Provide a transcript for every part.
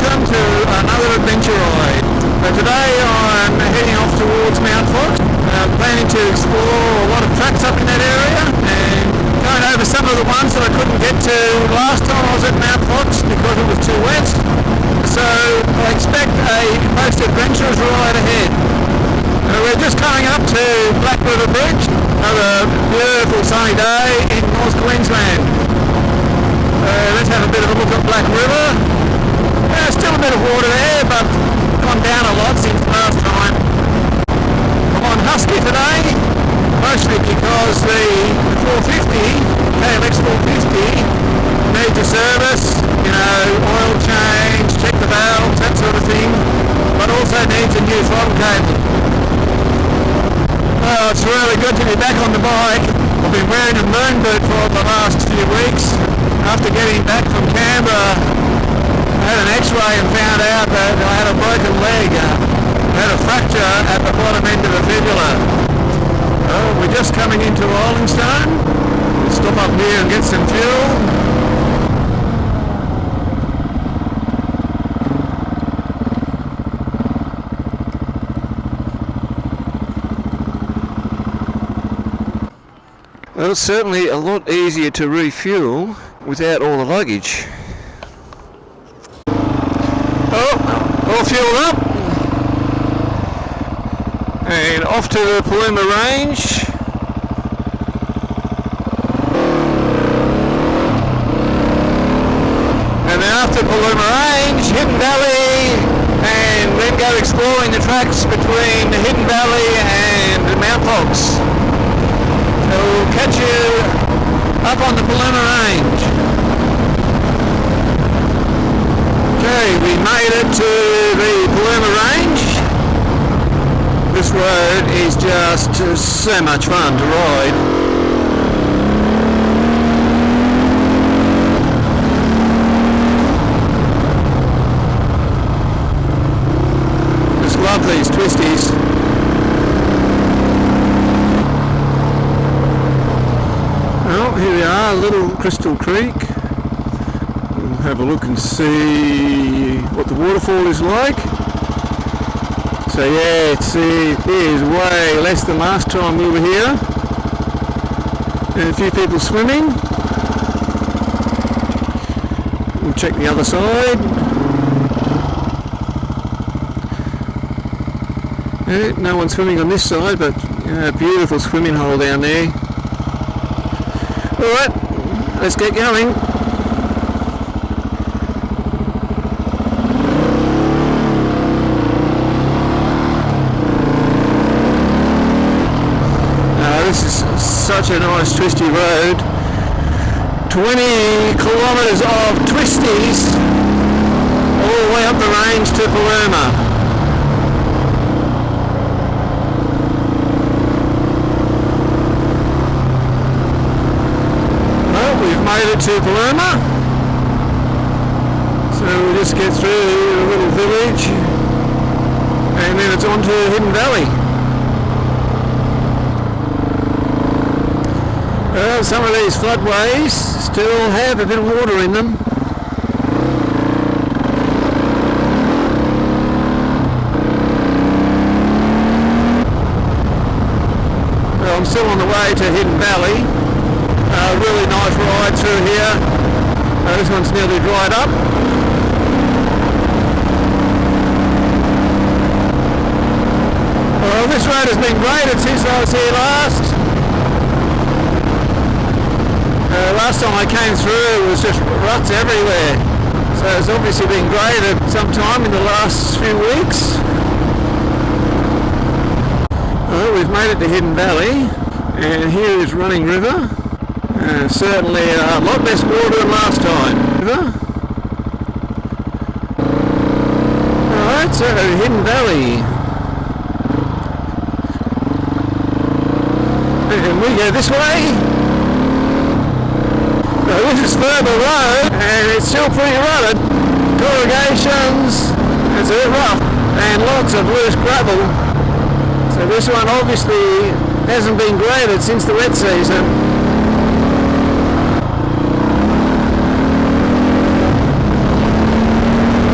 welcome to another adventure ride. Today I'm heading off towards Mount Fox, planning to explore a lot of tracks up in that area and going over some of the ones that I couldn't get to last time I was at Mount Fox because it was too wet. So I expect a most adventurous ride ahead. We're just coming up to Black River Bridge, another beautiful sunny day in North Queensland. Let's have a bit of a look at Black River. Still a bit of water there, but gone down a lot since last time. I'm on Husky today, mostly because the 450, KLX 450, needs a service, oil change, check the valves, that sort of thing, but also needs a new throttle cable. Well, it's really good to be back on the bike. I've been wearing a moon boot for the last few weeks. After getting back from Canberra, I had an x-ray and found out that I had a broken leg. I had a fracture at the bottom end of the fibula. We're just coming into Rollingstone. We'll stop up here and get some fuel. Well, it's certainly a lot easier to refuel without all the luggage. All fueled up and off to the Paluma Range. And then after Paluma Range, Hidden Valley, and then go exploring the tracks between the Hidden Valley and Mount Fox. So we'll catch you up on the Paluma Range. Okay, we made it to the Paluma Range. This road is just so much fun to ride. Just love these twisties. Well, here we are, Little Crystal Creek. We'll have a look and see what the waterfall is like. So yeah, it is way less than last time we were here. And a few people swimming. We'll check the other side. No one swimming on this side, but a beautiful swimming hole down there. Alright, let's get going. This is such a nice twisty road. 20 kilometres of twisties all the way up the range to Paluma. Well, we've made it to Paluma. So we'll just get through a little village and then it's on to Hidden Valley. Well, some of these floodways still have a bit of water in them. Well, I'm still on the way to Hidden Valley. Really nice ride through here. This one's nearly dried up. Well, this road has been graded since I was here last. Last time I came through it was just ruts everywhere, so it's obviously been graded sometime in the last few weeks. Well, we've made it to Hidden Valley and here is Running River. Certainly a lot less water than last time. Alright, so Hidden Valley. And we go this way. This is further road and it's still pretty rutted. Corrugations, it's a bit rough and lots of loose gravel. So this one obviously hasn't been graded since the wet season.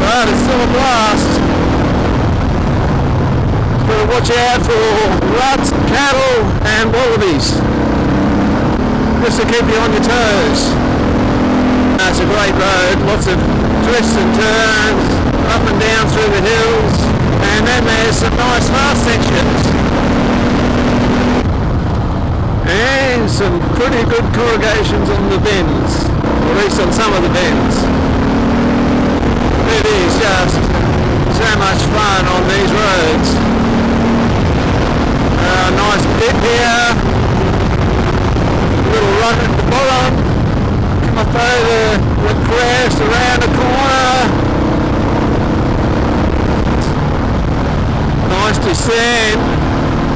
But it's watch out for ruts, cattle and wallabies. Just to keep you on your toes. It's a great road, lots of twists and turns, up and down through the hills, and then there's some nice fast sections. And some pretty good corrugations on the bends, or at least on some of the bends. It is just so much fun on these roads. Nice dip here, little run at the bottom, come up over the crest, around the corner. Nice descent,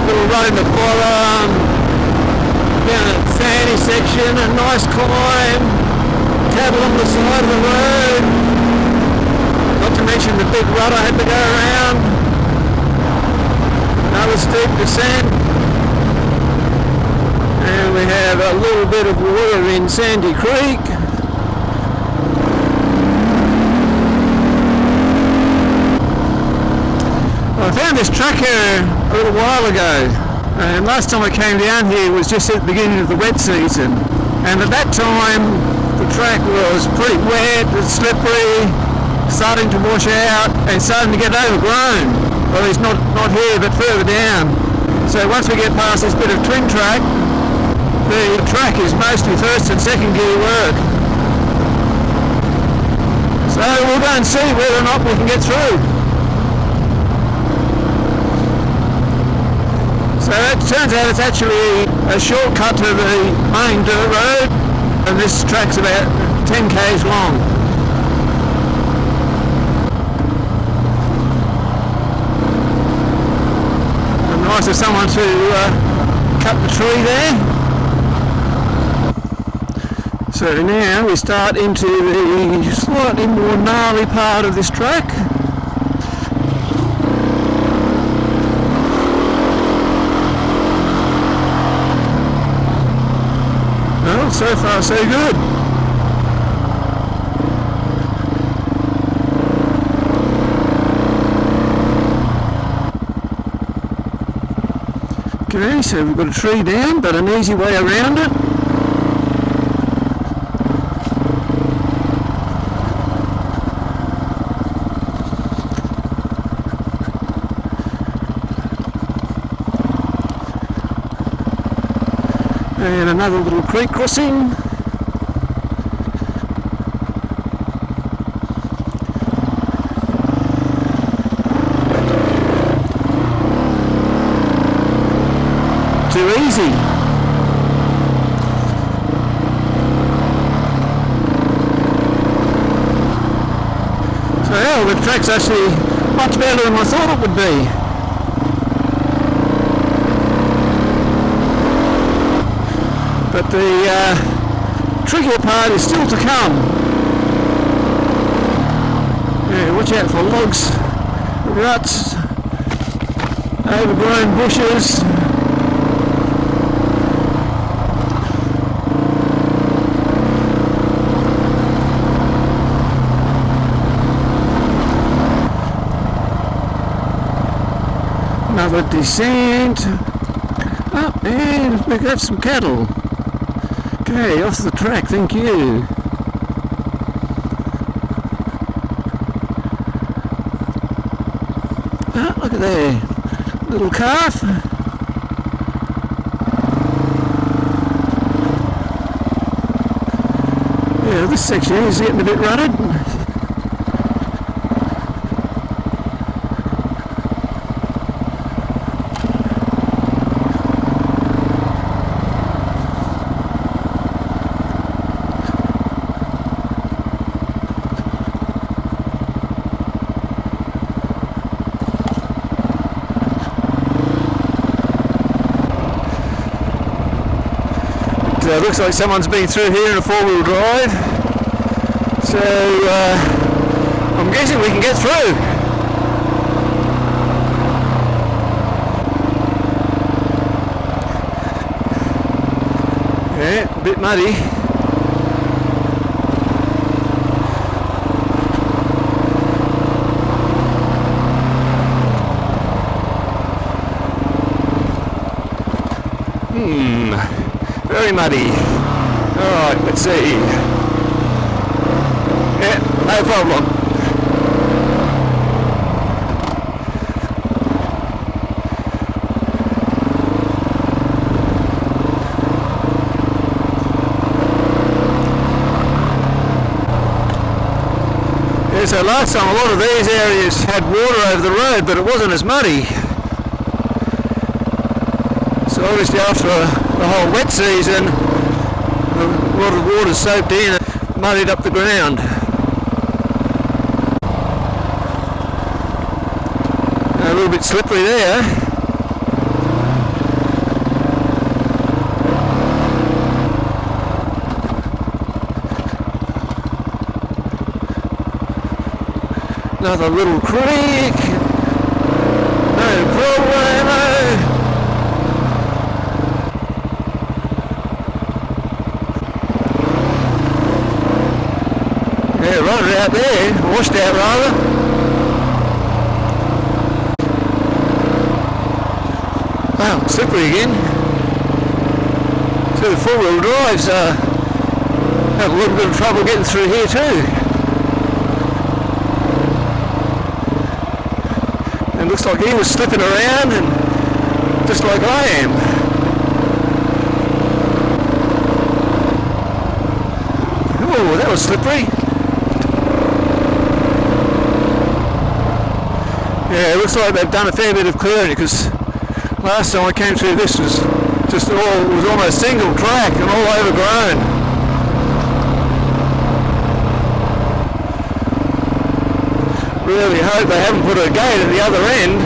little run in the bottom, down a sandy section, a nice climb, cattle on the side of the road, not to mention the big rut I had to go around, another steep descent, and we have a little bit of water in Sandy Creek. I found this track here a little while ago, and last time I came down here was just at the beginning of the wet season, and at that time the track was pretty wet and slippery, starting to wash out and starting to get overgrown. Well, it's not here but further down. So once we get past this bit of twin track, the track is mostly first and second gear work. So we'll go and see whether or not we can get through. So it turns out it's actually a shortcut to the main dirt road, and this track's about 10 k's long. And nice of someone to cut the tree there. So now we start into the slightly more gnarly part of this track. Well, so far so good. Okay, so we've got a tree down, but an easy way around it. And another little creek crossing. Too easy. So yeah, the track's actually much better than I thought it would be. But the trickier part is still to come. Yeah, watch out for logs, ruts, overgrown bushes. Another descent. Oh, and we have some cattle. Okay, off the track, thank you. Ah, look at there, little calf. Yeah, this section is getting a bit rutted. It looks like someone's been through here in a four-wheel drive, so I'm guessing we can get through. Yeah, a bit muddy. muddy. Alright, let's see. Yeah, no problem. Yeah, so last time a lot of these areas had water over the road, but it wasn't as muddy. So obviously after the whole wet season, a lot of water soaked in and muddied up the ground. A little bit slippery there. Another little creek. No problemo. Yeah, right out there, washed out rather. Wow, slippery again. So the four-wheel drives have a little bit of trouble getting through here too. And looks like he was slipping around, and just like I am. Oh, that was slippery. Yeah, it looks like they've done a fair bit of clearing, because last time I came through this was just it was almost single track and all overgrown. Really hope they haven't put a gate at the other end.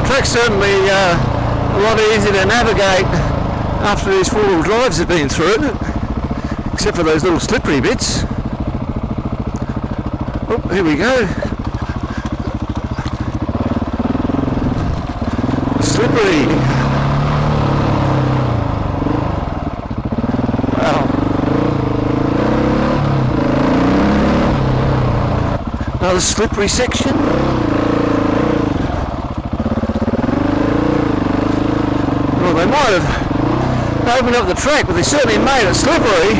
Track's certainly a lot easier to navigate after these four-wheel drives have been through it, except for those little slippery bits. Oh, here we go. Slippery. Wow. Another slippery section. They might have opened up the track, but they certainly made it slippery.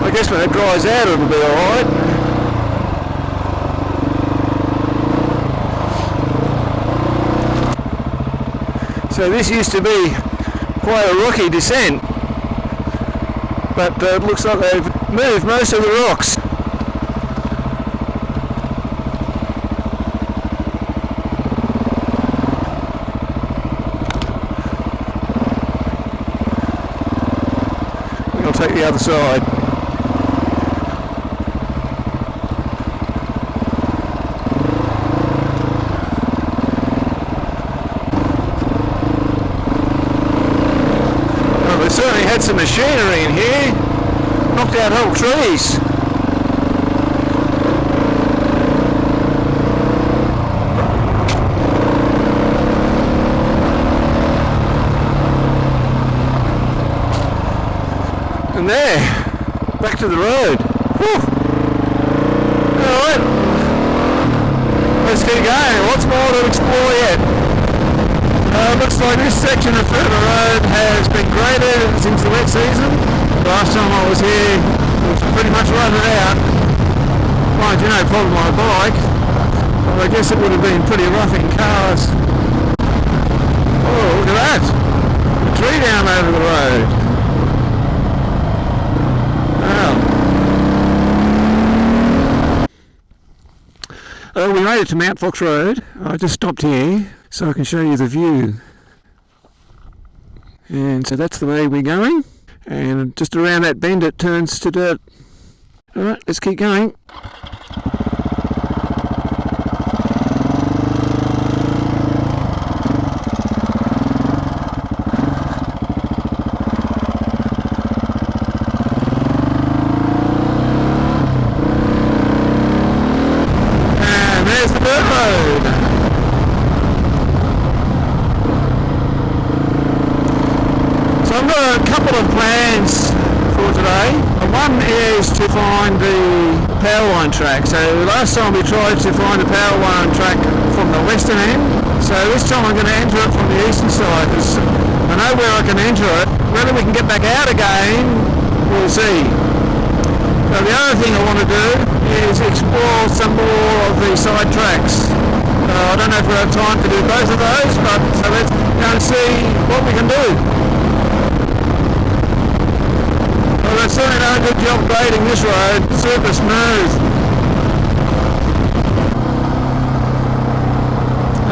I guess when it dries out it'll be alright. So this used to be quite a rocky descent, but it looks like they've moved most of the rocks. I'll take the other side. Well, they certainly had some machinery in here, knocked out whole trees. And there, back to the road. Whew. Alright, let's keep going. Lots more to explore yet. Looks like this section of Further Road has been graded since the wet season. Last time I was here, it was pretty much rutted out. Mind you, no problem on a bike, but I guess it would have been pretty rough in cars. Oh, look at that! A tree down over the road. We made it to Mount Fox Road. I just stopped here so I can show you the view. And so that's the way we're going. And just around that bend it turns to dirt. Alright, let's keep going. So I've got a couple of plans for today. One is to find the power line track. So last time we tried to find the power line track from the western end. So this time I'm going to enter it from the eastern side because I know where I can enter it. Whether we can get back out again, we'll see. So the other thing I want to do is explore some more of the side tracks. I don't know if we have time to do both of those, but so let's go and see what we can do. Well, they've certainly done a good job grading this road, super smooth.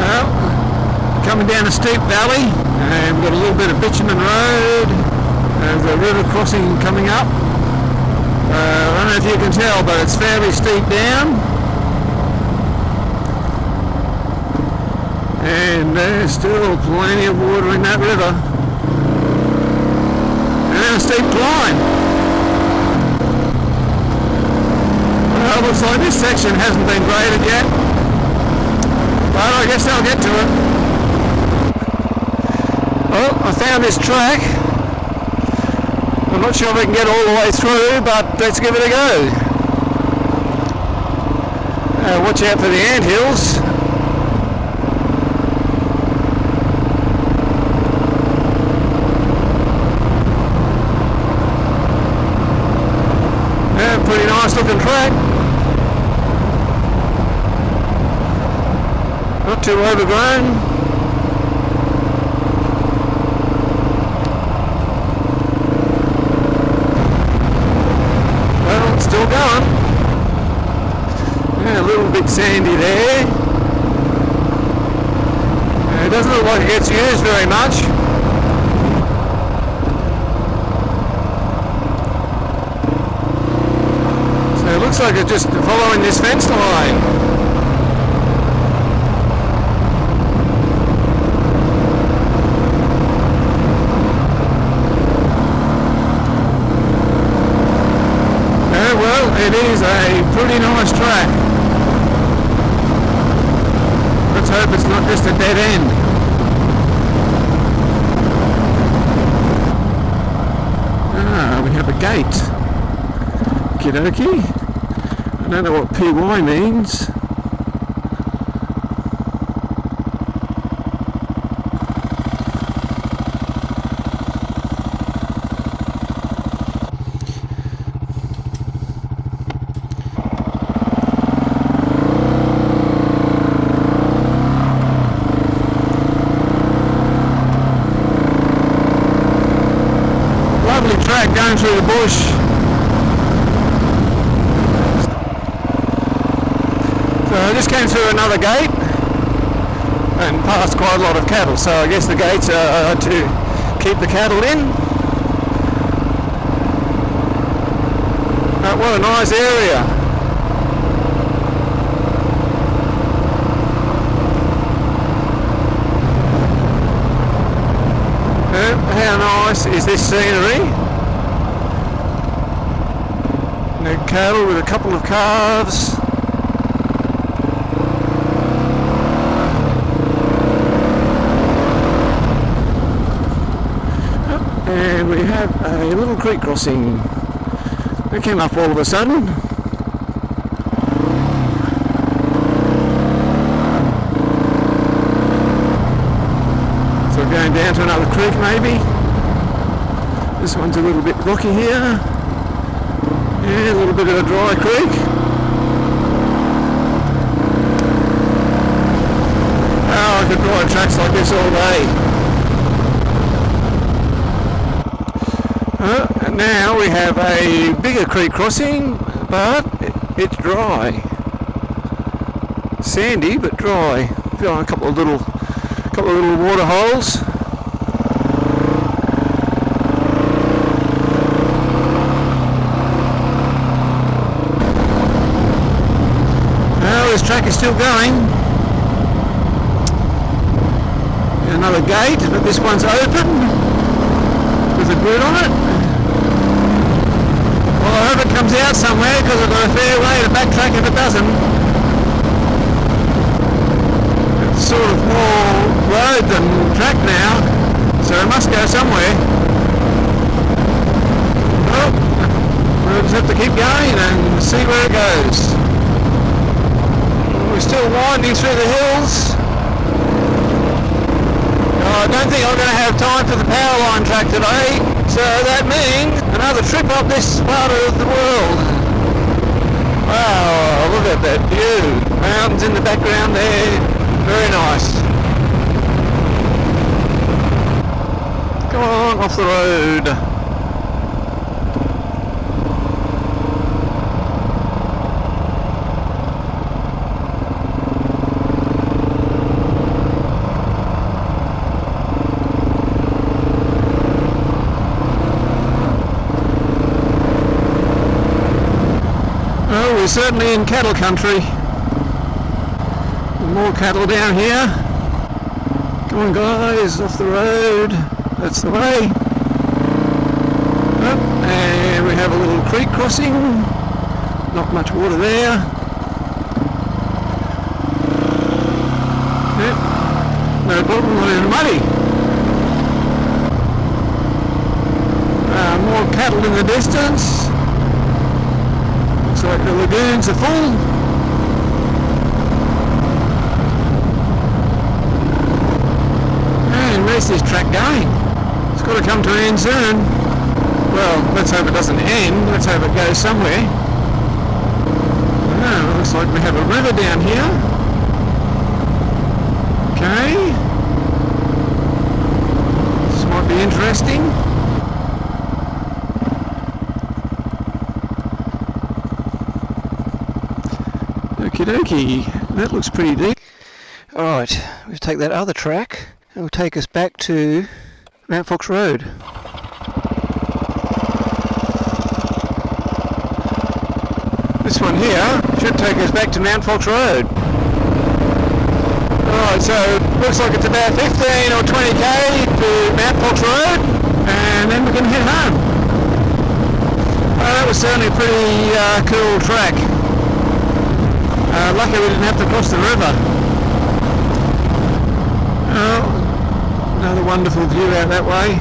Well, coming down a steep valley, and we've got a little bit of bitumen road, there's a river crossing coming up. I don't know if you can tell, but it's fairly steep down. And there's still plenty of water in that river. And then a steep climb. Well, looks like this section hasn't been graded yet. But I guess I'll get to it. Well, I found this track. I'm not sure if we can get all the way through, but let's give it a go. Watch out for the anthills. Pretty nice looking track. Not too overgrown. Well, it's still going. Yeah, a little bit sandy there. It doesn't look like it gets used very much. It looks like it's just following this fence line. Well, it is a pretty nice track. Let's hope it's not just a dead end. We have a gate. Okie dokie. I don't know what PY means. Lovely track going through the bush. I just came through another gate and passed quite a lot of cattle, so I guess the gates are to keep the cattle in. What a nice area. How nice is this scenery? The cattle with a couple of calves. And we have a little creek crossing. It came up all of a sudden. So we're going down to another creek maybe. This one's a little bit rocky here. Yeah, a little bit of a dry creek. Oh, I could drive tracks like this all day. Now we have a bigger creek crossing, but it's dry. Sandy but dry. Got a couple of little water holes. Well, this track is still going. Another gate, but this one's open with a grid on it. Well, I hope it comes out somewhere because I've got a fair way to backtrack if it doesn't. It's sort of more road than track now, so it must go somewhere. Oh. We'll just have to keep going and see where it goes. We're still winding through the hills. I don't think I'm going to have time for the power line track today, so that means another trip up this part of the world. Wow, look at that view. Mountains in the background there, very nice. Come on, off the road. We're certainly in cattle country. More cattle down here. Come on guys, off the road. That's the way. Oh, and we have a little creek crossing. Not much water there. Yep. No problem, not even muddy. More cattle in the distance. Looks like the lagoons are full. And where's this track going? It's got to come to an end soon. Well, let's hope it doesn't end. Let's hope it goes somewhere. Oh, looks like we have a river down here. Okay. This might be interesting. Okie dokie, that looks pretty deep. Alright, we'll take that other track and we'll take us back to Mount Fox Road. This one here should take us back to Mount Fox Road. Alright, so looks like it's about 15 or 20k to Mount Fox Road and then we can head home. Well, that was certainly a pretty cool track. Lucky we didn't have to cross the river. Oh, another wonderful view out that way.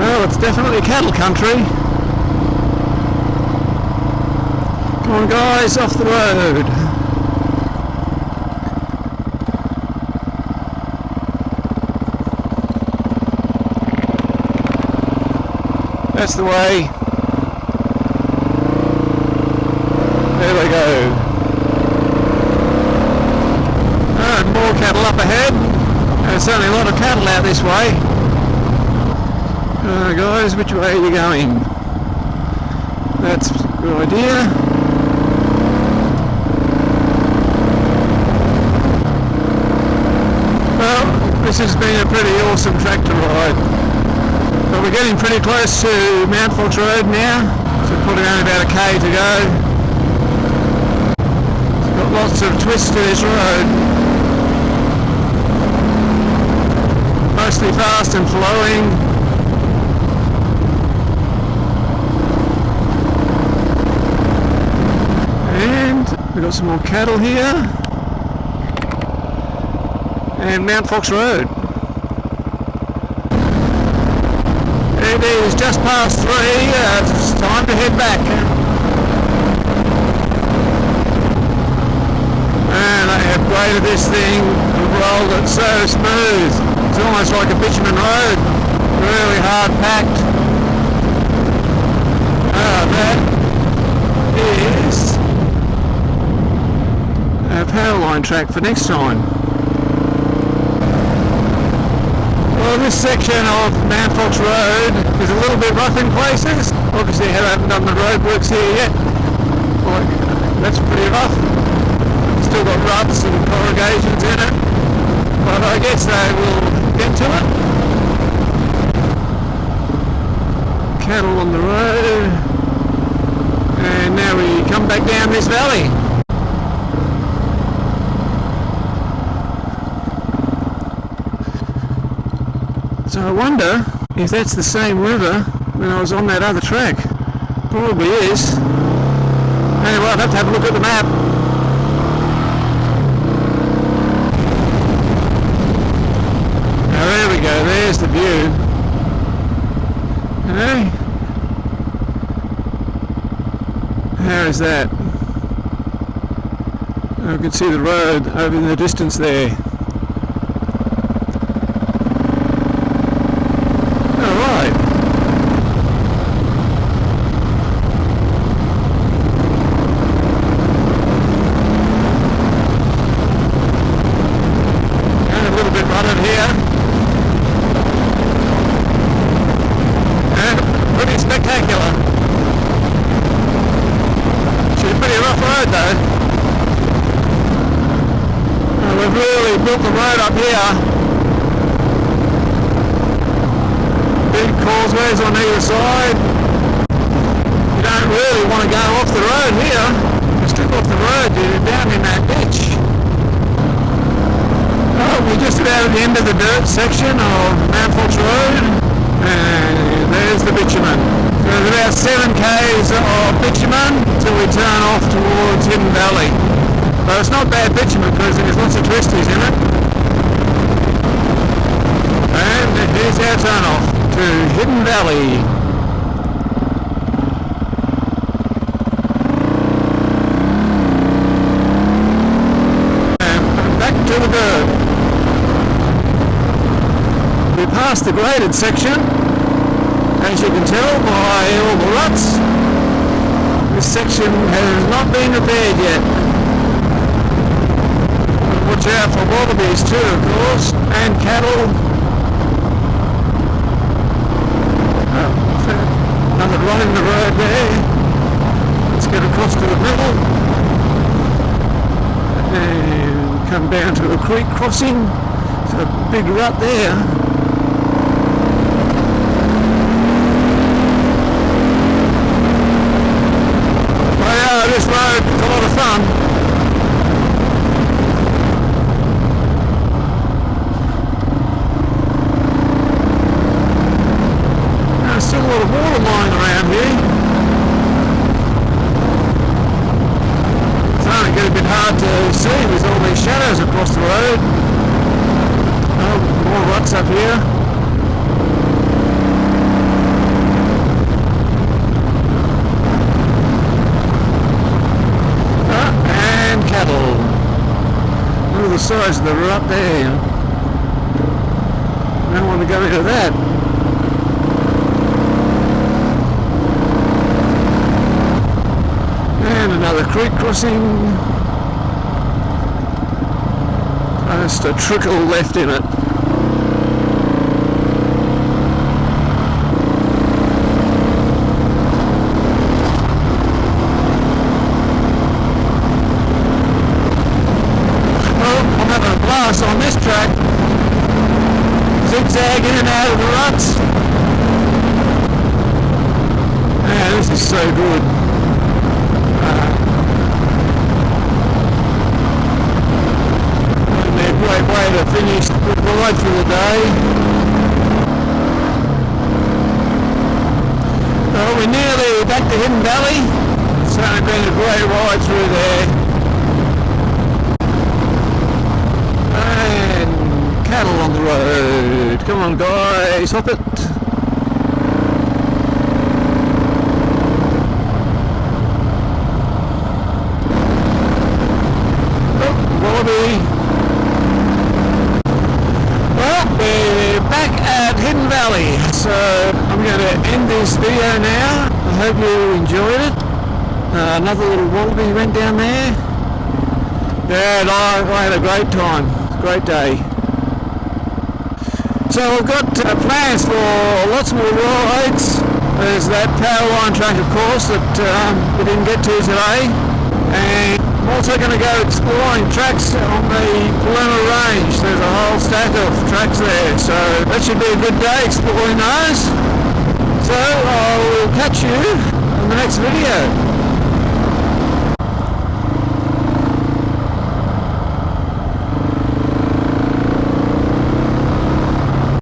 Well, it's definitely cattle country. Come on guys, off the road. That's the way. There we go. And more cattle up ahead. There's certainly a lot of cattle out this way. Guys, which way are you going? That's a good idea. Well, this has been a pretty awesome tractor ride. But we're getting pretty close to Mount Fox Road now. So probably only about a k to go. Lots of twists to this road. Mostly fast and flowing. And we've got some more cattle here. And Mount Fox Road. It is just past 3. It's time to head back. Man, they have graded this thing and rolled it so smooth. It's almost like a bitumen road. Really hard packed. That is a power line track for next time. Well, this section of Mount Fox Road is a little bit rough in places. Obviously I haven't done the roadworks here yet. Like, that's pretty rough. Still got ruts and corrugations in it, but I guess they will get to it. Cattle on the road, and now we come back down this valley. So I wonder if that's the same river when I was on that other track. Probably is. Anyway, I'll have to have a look at the map. There we go, there's the view. Hey? How is that? I can see the road over in the distance there. Alright. And a little bit rutted here. And pretty spectacular. She's a pretty rough road though. We've really built the road up here. Big causeways on either side. You don't really want to go off the road here. If you step off the road, you're down in that ditch. Oh, we're just about at the end of the dirt section of Mount Fox Road. And there's the bitumen. So there's about 7 k's of bitumen till we turn off towards Hidden Valley. But it's not bad bitumen because there's lots of twisties in it. And here's our turn off to Hidden Valley. And back to the dirt. We passed the graded section, as you can tell by all the ruts. This section has not been repaired yet. Watch out for wallabies too, of course, and cattle. Another run in the road there. Let's get across to the middle. And come down to a creek crossing. There's a big rut there. Oh yeah, this road is a lot of fun. Still a lot of water lying around here. It's starting to get a bit hard to see with all these shadows across the road. Oh, more ruts up here. And cattle. Look at the size of the rut there. I don't want to go into that. Another creek crossing. Just a trickle left in it. Oh, I'm having a blast on this track. Zigzag in and out of the ruts. Man, this is so good. Great way to finish the ride for the day. Well, we're nearly back to Hidden Valley. It's certainly been a great ride through there. And cattle on the road. Come on guys, hop it. Oh, wallaby. We're back at Hidden Valley, so I'm going to end this video now. I hope you enjoyed it. Another little wallaby went down there. Yeah, I had a great time. Great day. So I've got plans for lots more rides. There's that Powerline track, of course, that we didn't get to today. And I'm also going to go exploring tracks on the Paluma Range. There's a whole stack of tracks there, so that should be a good day exploring those. So I will catch you in the next video.